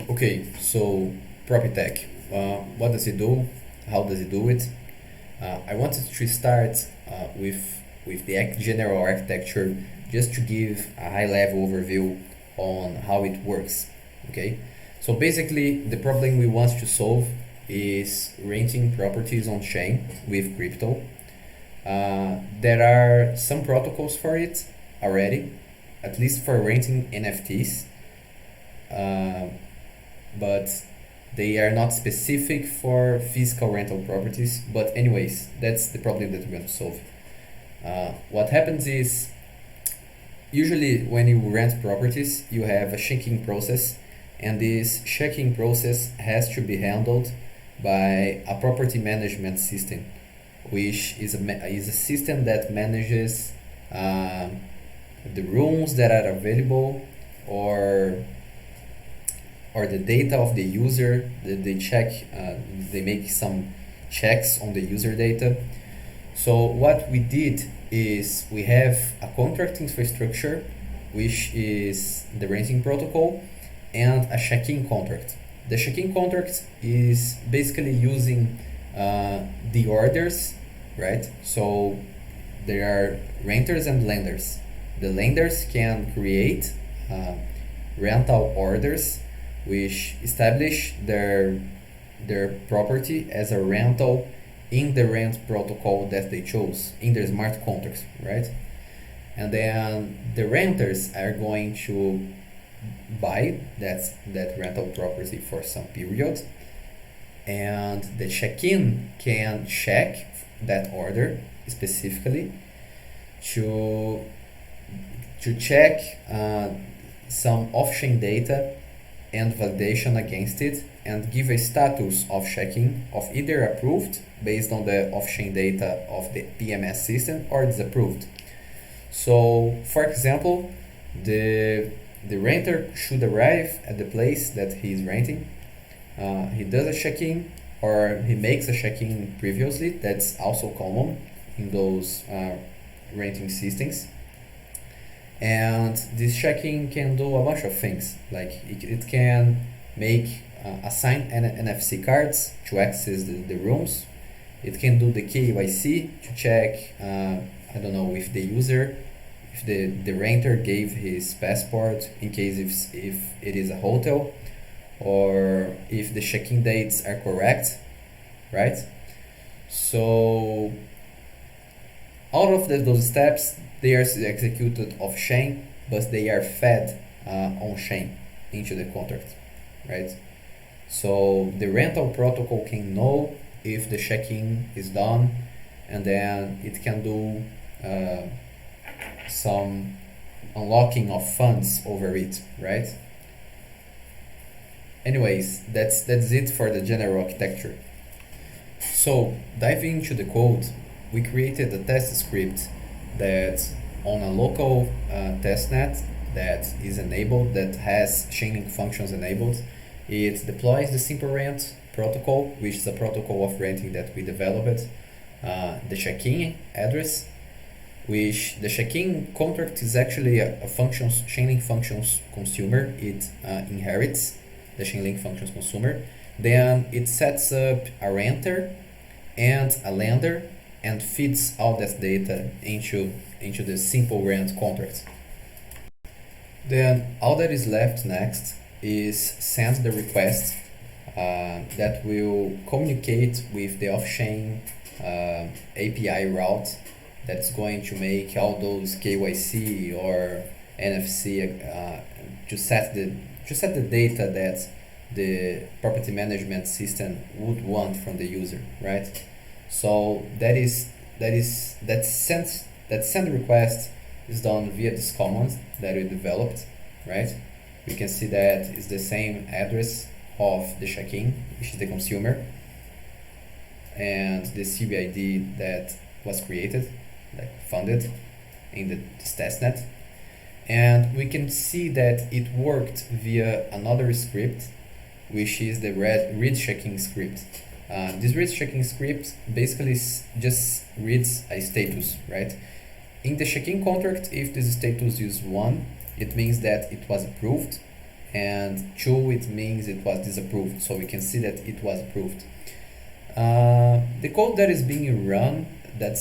Okay, so Propytech, what does it do? How does it do it? I wanted to start with the general architecture, just to give a high level overview on how it works. Okay, so basically the problem we want to solve is renting properties on chain with crypto. There are some protocols for it already, at least for renting NFTs. But they are not specific for physical rental properties. But anyways, that's the problem that we're going to solve. What happens is, usually when you rent properties, you have a checking process, and this checking process has to be handled by a property management system, which is a system that manages the rooms that are available, or the data of the user. They make some checks on the user data. So what we did is we have a contract infrastructure, which is the renting protocol, and a check-in contract. The check-in contract is basically using the orders, right? So there are renters and lenders. The lenders can create rental orders which establish their property as a rental in the rent protocol that they chose in their smart contracts, right? And then the renters are going to buy that rental property for some period, and the check-in can check that order specifically to check some off-chain data and validation against it, and give a status of checking of either approved based on the off-chain data of the PMS system, or disapproved. So, for example, the renter should arrive at the place that he's renting. He does a check-in, or he makes a check-in previously. That's also common in those renting systems. And this checking can do a bunch of things, like it can make assign NFC cards to access the rooms. It can do the KYC to check, I don't know, if the user, if the renter gave his passport, in case if it is a hotel, or if the check-in dates are correct, right? So all of those steps, they are executed off-chain, but they are fed on-chain into the contract, right? So the rental protocol can know if the check-in is done, and then it can do some unlocking of funds over it, right? Anyways, that's it for the general architecture. So diving into the code, we created a test script that on a local testnet that is enabled, that has Chainlink functions enabled. It deploys the simple rent protocol, which is a protocol of renting that we developed, the check-in address, which the check-in contract is actually a functions Chainlink functions consumer. It inherits the Chainlink functions consumer. Then it sets up a renter and a lender, and feeds all that data into the simple rent contract. Then all that is left next is send the request that will communicate with the off-chain API route that's going to make all those KYC or NFC to set the data that the property management system would want from the user, right? So that send request is done via this command that we developed, right? We can see that it's the same address of the check-in, which is the consumer, and the CBID that was created, like funded in this testnet. And we can see that it worked via another script, which is the read checking script. This read checking script basically just reads a status, right? In the check-in contract, if this status is 1, it means that it was approved and 2 it means it was disapproved, so we can see that it was approved. The code that is being run, that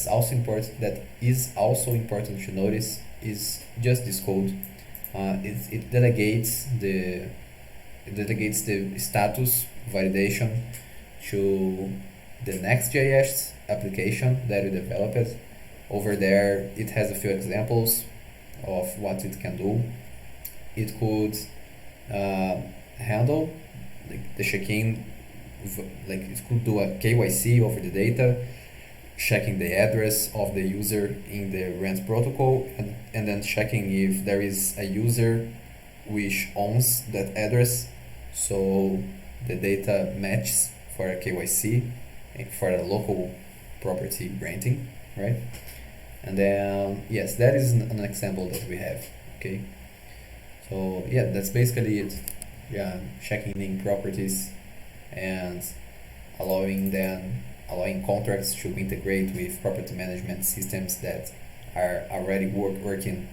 is also important to notice, is just this code. It delegates the status validation to the Next.js application that we developed. Over there, it has a few examples of what it can do. It could handle like the check-in, like it could do a KYC over the data, checking the address of the user in the rent protocol, and then checking if there is a user which owns that address, so the data matches for a KYC for a local property renting, right? And then yes, that is an example that we have. Okay, so yeah, that's basically it. Yeah, checking in properties and allowing contracts to integrate with property management systems that are already working